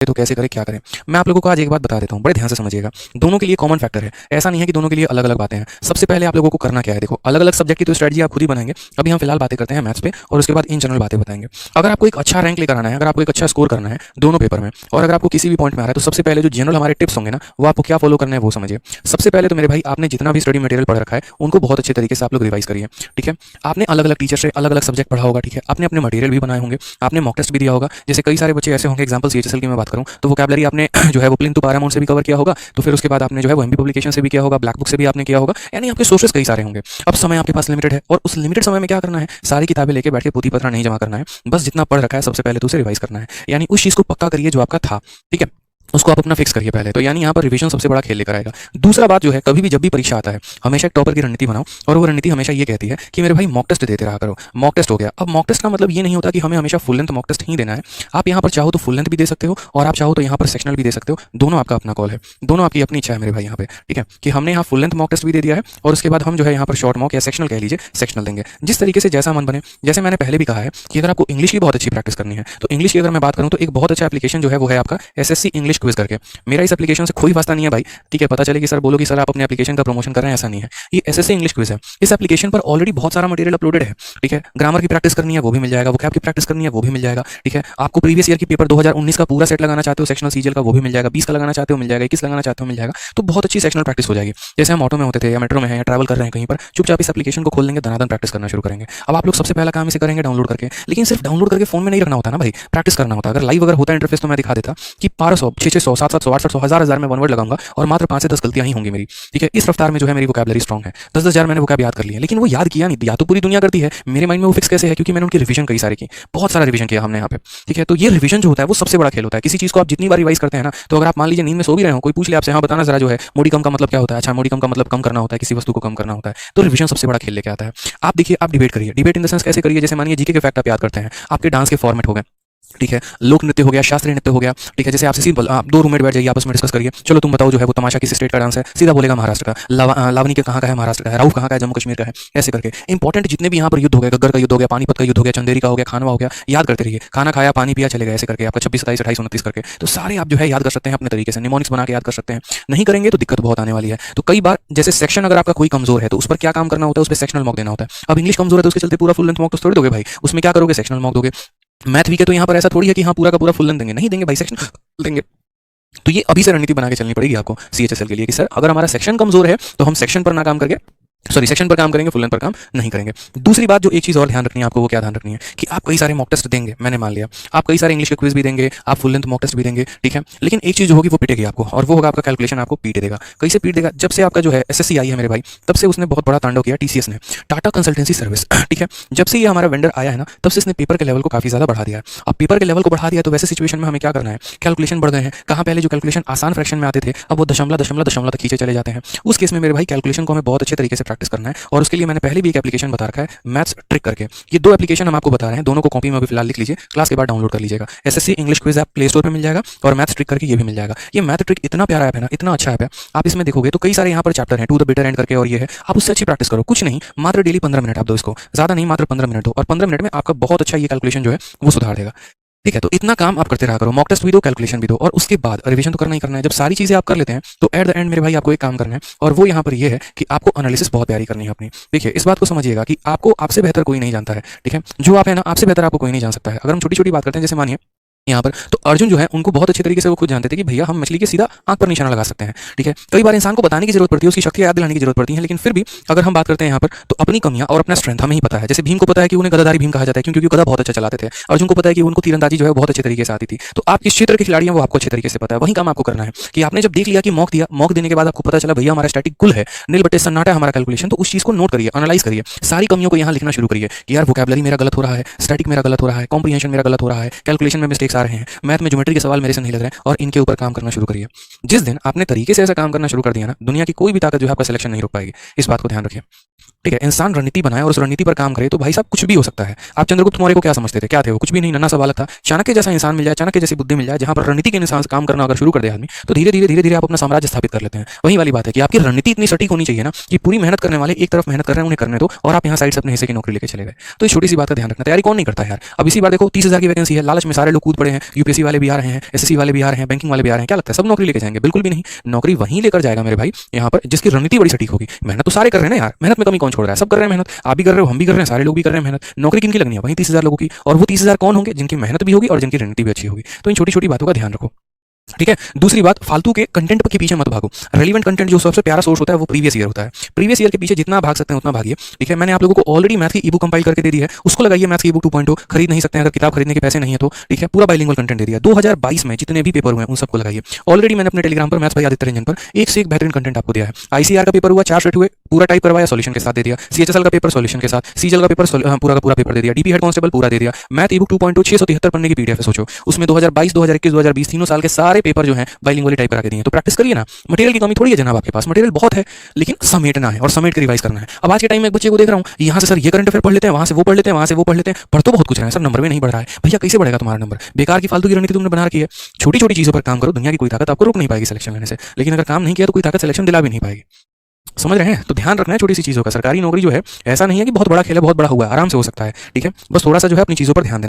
तो कैसे करें, क्या करें। मैं आप लोगों को आज एक बात बता देता हूँ, बड़े ध्यान से समझिएगा। दोनों के लिए कॉमन फैक्टर है, ऐसा नहीं है कि दोनों के लिए अलग अलग बातें हैं। सबसे पहले आप लोगों को करना क्या है, देखो अलग अलग सब्जेक्ट की तो स्ट्रेटजी आप खुद ही बनाएंगे। अभी हम फिलहाल बातें करते हैं मैथ्स पे, और उसके बाद इन जनरल बातें बताएंगे। अगर आपको एक अच्छा रैंक लेकर आना है, अगर आपको एक अच्छा स्कोर करना है दोनों पेपर में, और अगर आपको किसी भी पॉइंट में आ रहा है, तो सबसे पहले जो जनरल हमारे टिप्स होंगे ना, वो आपको क्या फॉलो करना है वो समझिए। सबसे पहले तो मेरे भाई, आपने जितना भी स्टडी मटेरियल पढ़ रखा है उनको बहुत अच्छे तरीके से आप लोग रिवाइज करिए। ठीक है, आपने अलग अलग टीचर से अलग अलग सब्जेक्ट पढ़ा होगा। ठीक है, आपने अपने मटेरियल भी बनाए होंगे, आपने मॉक टेस्ट भी दिया होगा। जैसे कई सारे बच्चे ऐसे होंगे, एग्जांपल सीएचएसएल की मैं बात करूं तो वोकैबुलरी आपने जो है वो प्लिंथ टू पैरामाउंट से भी कवर किया होगा, तो फिर उसके बाद आपने जो है वो एमपी पब्लिकेशन से भी किया होगा, ब्लैक बुक से भी आपने किया होगा, यानी आपके सोर्सेस कई सारे होंगे। अब समय आपके पास लिमिटेड है, और उस लिमिटेड समय में क्या करना है, सारी किताबें लेके बैठ के पोथी पत्रा नहीं जमा करना है, बस जितना पढ़ रखा है सबसे पहले तो उसे रिवाइज करना है, यानी उस चीज को पक्का करिए जो आपका था। ठीक है, उसको आप अपना फिक्स करिए पहले तो, यानी यहाँ पर रिवीजन सबसे बड़ा खेल लेकर आएगा। दूसरा बात जो है, कभी भी जब भी परीक्षा आता है हमेशा एक टॉपर की रणनीति बनाओ, और वो रणनीति हमेशा ये कहती है कि मेरे भाई मॉक टेस्ट देते रहा करो। मॉक टेस्ट हो गया, अब मॉक टेस्ट का मतलब ये नहीं होता कि हमें हमेशा फुल लेंथ मॉक टेस्ट ही देना है। आप यहाँ पर चाहो तो फुल लेंथ भी दे सकते हो, और आप चाहो तो यहाँ पर सेक्शनल भी दे सकते हो, दोनों आपका अपना कॉल है, दोनों आपकी अपनी इच्छा है मेरे भाई यहाँ पे। ठीक है, कि हमने यहाँ फुल लेंथ मॉक टेस्ट भी दे दिया है, और उसके बाद हम जो है यहाँ पर शॉर्ट मॉक या सेक्शनल कह लीजिए, सेक्शनल देंगे, जिस तरीके से जैसा मन बने। जैसे मैंने पहले भी कहा है कि अगर आपको इंग्लिश की बहुत अच्छी प्रैक्टिस करनी है, तो इंग्लिश की अगर मैं बात करूँ तो एक बहुत अच्छा एप्लीकेशन जो है वो है आपका एसएससी इंग्लिश क्विज करके। मेरा इस एप्लीकेशन से कोई वास्ता नहीं है भाई, ठीक है, पता चले कि सर बोलो कि सर आप अपने एप्लीकेशन का प्रमोशन कर रहे हैं, ऐसा नहीं है। ये एसएससी इंग्लिश क्विज है, इस एप्लीकेशन पर ऑलरेडी बहुत सारा मटेरियल अपलोडेड है। ठीक है, ग्रामर की प्रैक्टिस करनी है वो भी मिल जाएगा, वोकैब की प्रैक्टिस करनी है वो भी मिल जाएगा। ठीक है, आपको प्रीवियस ईयर की पेपर 2019 का पूरा सेट लगाना चाहते हो सेक्शनल सीजीएल का, वो भी मिल जाएगा। 20 का लगाना चाहते हो मिल जाएगा, 21 लगाना चाहते हो मिल जाएगा। तो बहुत अच्छी सेक्शनल प्रैक्टिस हो जाएगी। जैसे हम ऑटो में होते थे या मेट्रो में है या ट्रैवल कर रहे हैं कहीं पर, चुपचाप इस एप्लीकेशन को खोल लेंगे, धनाधन प्रैक्टिस करना शुरू करेंगे। अब आप लोग सबसे पहला काम इसे करेंगे डाउनलोड करके, लेकिन सिर्फ डाउनलोड करके फोन में नहीं रखना होता ना भाई, प्रैक्टिस करना होता है। अगर लाइव अगर होता इंटरफेस तो मैं दिखा देता कि 1200 600 700 800 1000 में वन वर्ड लगाऊंगा, और मात्र 5 से 10 गलतियां ही होंगी मेरी। ठीक है, इस रफ्तार में जो है मेरी वोकैबुलरी स्ट्रांग है। 10,000 मैंने वोकैब याद कर लिया, लेकिन वो याद किया नहीं, या तो पूरी दुनिया करती है, मेरे माइंड में वो फिक्स कैसे है, क्योंकि मैंने उनकी रिवीजन कई सारी की, बहुत सारा रिवीजन किया हमने यहाँ पे। ठीक है, तो ये रिवीजन जो होता है वो सबसे बड़ा खेल होता है। किसी चीज को आप जितनी बार रिवाइज करते हैं ना, तो अगर आप मान लीजिए नींद में सो भी रहे हो, कोई पूछ ले आपसे, हाँ बताना जरा जो है मोडिकम का मतलब क्या होता है, अच्छा मोडिकम का मतलब कम करना होता है, किसी वस्तु को कम करना होता है, तो रिवीजन सबसे बड़ा खेल लेके आता है। आप देखिए, आप डिबेट करिए, डिबेट इन द सेंस कैसे करिए, जैसे मानिए जीके के फैक्ट आप याद करते हैं, आपके डांस के फॉर्मेट हो गए। ठीक है, लोक नृत्य हो गया, शास्त्रीय नृत्य हो गया। ठीक है, जैसे आपसे सिंपल आप दो रूममेट बैठ जाइए, आपस में डिस्कस करिए, चलो तुम बताओ जो है वो तमाशा किस स्टेट का डांस है, सीधा बोलेगा महाराष्ट्र का। लावनी के कहाँ का है, महाराष्ट्र का है। राउफ कहाँ का है, जम्मू कश्मीर का है। ऐसे करके इंपॉर्टेंट जितने भी यहाँ पर युद्ध हो गए, गग्गर का युद्ध हो गया, पानीपत का युद्ध हो गया, चंदेरी का हो गया, खानवा हो गया, याद करते रहिए। खाना खाया पानी पिया चले गए, ऐसे करके आपका 26 27 28 29 करके, तो सारे आप जो है याद कर सकते हैं अपने तरीके से, निमोनिक्स बना के याद कर सकते हैं। नहीं करेंगे तो दिक्कत बहुत आने वाली है। तो कई बार जैसे सेक्शन अगर आपका कोई कमजोर है तो उस पर क्या काम करना होता है, उस पर सेक्शनल मॉक देना होता है। अब इंग्लिश कमजोर है तो उसके चलते पूरा फुल लेंथ मॉक तो थोड़ी दोगे भाई, उसमें क्या करोगे, सेक्शनल मॉक दोगे। मैथ वीक है तो यहाँ पर ऐसा थोड़ी है कि हाँ पूरा का पूरा फुल लेंथ देंगे, नहीं देंगे भाई, सेक्शन देंगे। तो ये अभी से रणनीति बना के चलनी पड़ेगी आपको सीएचएसएल के लिए कि सर अगर हमारा सेक्शन कमजोर है तो हम सेक्शन पर ना काम करके सेक्शन पर काम करेंगे, फुल लेंथ पर काम नहीं करेंगे। दूसरी बात जो एक चीज और ध्यान रखनी है आपको, वो क्या ध्यान रखनी है कि आप कई सारे मॉक टेस्ट देंगे, मैंने मान लिया आप कई सारे इंग्लिश के क्विज भी देंगे, आप फुल लेंथ मॉक टेस्ट भी देंगे। ठीक है, लेकिन एक चीज जो होगी वो पीटेगी आपको, और वो होगा आपका कैलकुलेशन आपको पीट देगा। कैसे पीट देगा, जब से आपका जो है एसएससी आई है मेरे भाई, तब से उसने बहुत बड़ा तांडव किया, टीसीएस ने, टाटा कंसल्टेंसी सर्विस। ठीक है, जब से ये हमारा वेंडर आया है ना, तब से इसने पेपर के लेवल को काफी ज्यादा बढ़ा दिया है। अब पेपर के लेवल को बढ़ा दिया तो वैसे सिचुएशन में हमें क्या करना है, कैलकुलेशन बढ़ गए हैं। कहाँ पहले जो कैलकुलेशन आसान फ्रैक्शन में आते थे, अब वो दशमलव दशमलव दशमलव तक खींचे चले जाते हैं। उस केस में मेरे भाई कैलकुलेशन को हमें बहुत अच्छे तरीके से प्रैक्टिस करना है, और उसके लिए मैंने पहले भी एक एप्लीकेशन बता रखा है, मैथ्स ट्रिक करके। ये दो एप्लीकेशन हम आपको बता रहे हैं, दोनों को कॉपी में अभी फिलहाल लिख लीजिए, क्लास के बाद डाउनलोड कर लीजिएगा। SSC English quiz app play store पे मिल जाएगा, और मैथ्स ट्रिक करके ये भी मिल जाएगा। ये मैथ ट्रिक इतना प्यारा ऐप है ना, इतना अच्छा ऐप है। आप इसमें देखोगे तो कई सारे यहाँ पर चैप्टर हैं, टू द बेटर एंड करके, और ये है, आप उससे अच्छी प्रैक्टिस करो। कुछ नहीं, मात्र डेली 15 मिनट आप दो इसको, ज्यादा नहीं, मात्र 15 मिनट दो, और 15 मिनट में आपका बहुत अच्छा ये कैलकुलेशन जो है वो सुधार देगा। ठीक है, तो इतना काम आप करते रहा करो, मॉक टेस्ट भी दो, कैलकुलेशन भी दो, और उसके बाद रिवीजन तो करना ही करना है। जब सारी चीजें आप कर लेते हैं तो एट द एंड मेरे भाई आपको एक काम करना है, और वो यहाँ पर ये है कि आपको एनालिसिस बहुत प्यारी करनी है अपनी। देखिए, इस बात को समझिएगा कि आपको आपसे बेहतर कोई नहीं जानता है। ठीक है, जो आप है ना, आपसे बेहतर आपको कोई नहीं जान सकता है। अगर हम छोटी छोटी बात करते हैं, जैसे मानिए यहाँ पर, तो अर्जुन जो है उनको बहुत अच्छे तरीके से वो खुद जानते थे कि भैया हम मछली के सीधा आंख पर निशाना लगा सकते हैं। ठीक है, कई बार इंसान को बताने की जरूरत पड़ती है, उसकी शक्तियां याद दिलाने की जरूरत पड़ती है, लेकिन फिर भी अगर हम बात करते हैं यहाँ पर, तो अपनी कमियां और अपना स्ट्रेंथ हमें ही पता है। जैसे भीम को पता है कि उन्हें गदाधारी भीम कहा जाता है, क्योंकि गदा बहुत अच्छा चलाते थे। अर्जुन को पता है कि उनको तीरंदाजी जो है बहुत अच्छे तरीके से आती थी। तो आप किस क्षेत्र के खिलाड़ी हैं वो आपको अच्छे तरीके से पता है। वही काम आपको करना है कि आपने जब देख लिया कि मॉक दिया, मॉक देने के बाद आपको पता चला भैया हमारा स्टैटिक कुल है, नील बटे सन्नाटा है हमारा कैलकुलेशन, तो उस चीज को नोट करिए, एनालाइज करिए, सारी कमियों को यहाँ लिखना शुरू करिए कि यार वोकैबुलरी मेरा गलत हो रहा है, स्टैटिक मेरा गलत हो रहा है, कॉम्प्रिहेंशन मेरा गलत हो रहा है, कैलकुलेशन में मिस्टेक्स आ रहे हैं, मैथ में ज्योमेट्री के सवाल मेरे से नहीं लग रहे हैं, और इनके ऊपर काम करना शुरू करिए। जिस दिन आपने तरीके से ऐसा काम करना शुरू कर दिया ना, दुनिया की कोई भी ताकत जो है आपका सिलेक्शन नहीं रोक पाएगी। इस बात को ध्यान रखिए। ठीक है, इंसान रणनीति बनाए और उस रणनीति पर काम करे तो भाई साहब कुछ भी हो सकता है। आप चंद्रगुप्त मौर्य को क्या समझते थे, क्या थे वो? कुछ भी नहीं, नन्हा सा बालक था। चाणक्य जैसा इंसान मिल जाए, चाणक्य जैसी बुद्धि मिल जाए, जहां पर रणनीति के अनुसार काम करना अगर शुरू कर दे आदमी, तो धीरे धीरे आप अपना साम्राज्य स्थापित कर लेते हैं। वही वाली बात है कि आपकी रणनीति इतनी सटीक होनी चाहिए ना कि पूरी मेहनत करने वाले एक तरफ मेहनत कर रहे हैं, उन्हें करने दो, और आप यहाँ साइड से अपने हिस्से की नौकरी लेके चले गए। तो इस छोटी सी बात का ध्यान रखना। तैयारी कौन नहीं करता है यार? अब इसी बार देखो 30,000 की वैकेंसी है, लालच में सारे लोग कूद पड़े हैं। यूपीएससी वाले भी आ रहे हैं, एसएससी वाले भी आ रहे हैं, बैंकिंग वाले भी आ रहे हैं। क्या लगता है सब नौकरी लेके जाएंगे? बिल्कुल भी नहीं। नौकरी वहीं लेकर जाएगा मेरे भाई यहाँ पर जिसकी रणनीति बड़ी सटीक होगी। मेहनत तो सारे कर रहे हैं ना यार, मेहनत में कमी कौन छोड़ रहा है? सब कर रहे हैं मेहनत। आप भी कर रहे हो, हम भी कर रहे हैं, सारे लोग भी कर रहे हैं मेहनत। नौकरी किनकी लगनी है? वहीं 30,000 लोगों की। और वो 30,000 कौन होंगे? जिनकी मेहनत भी होगी और जिनकी रणनीति भी अच्छी होगी। तो इन छोटी छोटी बातों का ध्यान रखो, ठीक है। दूसरी बात, फालतू के कंटेंट के पीछे मत भागो। रेलिवेंट कंटेंट जो सबसे प्यारा सोर्स होता है वो प्रीवियस ईयर होता है। प्रीवियस ईयर के पीछे जितना भाग सकते हैं उतना भागिए, ठीक है। मैंने आप लोगों को ऑलरेडी मैथ की ई बुक कंपाइल करके दे दी है, उसको लगाइए। मैथ की ई बुक 2.0 खरीद नहीं सकते हैं अगर किताब खरीदने के पैसे नहीं है तो, ठीक है। पूरा बाइलिंगुअल कंटेंट दे दिया। 2022 में जितने भी पेपर हुए हैं उन सबको लगाइए। ऑलरेडी मैंने अपने टेलीग्राम पर मैथ्स भाई आदित्य रंजन पर एक से एक बेहतरीन कंटेंट आपको दिया है। आईसीआर का पेपर हुआ, 4 सेट हुए, पूरा टाइप करवाया, सॉल्यूशन के साथ दे दिया। सीएचएसएल का पेपर सॉल्यूशन के साथ, सीजीएल का पेपर पूरा का पूरा पेपर दे दिया। डीपी हेड कांस्टेबल पूरा दे दिया। मैथ ई बुक 2.0 673 पन्ने की पीडीएफ है। सोचो उसमें 2022, 2021, 2020 तीनों साल के सारे पेपर जो हैं बाइलिंगुअली टाइप करा के दिए। तो प्रैक्टिस करिए ना। मटेरियल की कमी थोड़ी है जनाब, आपके पास मटेरियल बहुत है, लेकिन समेटना है और समेट के रिवाइज करना है। अब आज के टाइम में एक बच्चे को देख रहा हूँ, यहाँ से सर ये करंट अफेयर पढ़ लेते हैं, वहाँ से वो पढ़ लेते हैं, वहाँ से वो पढ़ लेते हैं, पढ़ तो बहुत कुछ रहे हैं सर, नंबर में नहीं बढ़ रहा है। भैया कैसे बढ़ेगा तुम्हारा नंबर? बेकार की फालतू की रणनीति तुमने बना रखी है। छोटी छोटी चीजों पर काम करो, दुनिया की कोई ताकत आपको रोक नहीं पाएगी सिलेक्शन लेने से। लेकिन अगर काम नहीं किया तो कोई ताकत सिलेक्शन दिला भी नहीं पाएगी। समझ रहे हैं? तो ध्यान रखना है छोटी सी चीजों का। सरकारी नौकरी जो है ऐसा नहीं है कि बहुत बड़ा खेल है, बहुत बड़ा हुआ है, आराम से हो सकता है, ठीक है। बस थोड़ा सा जो है अपनी चीजों पर ध्यान देना।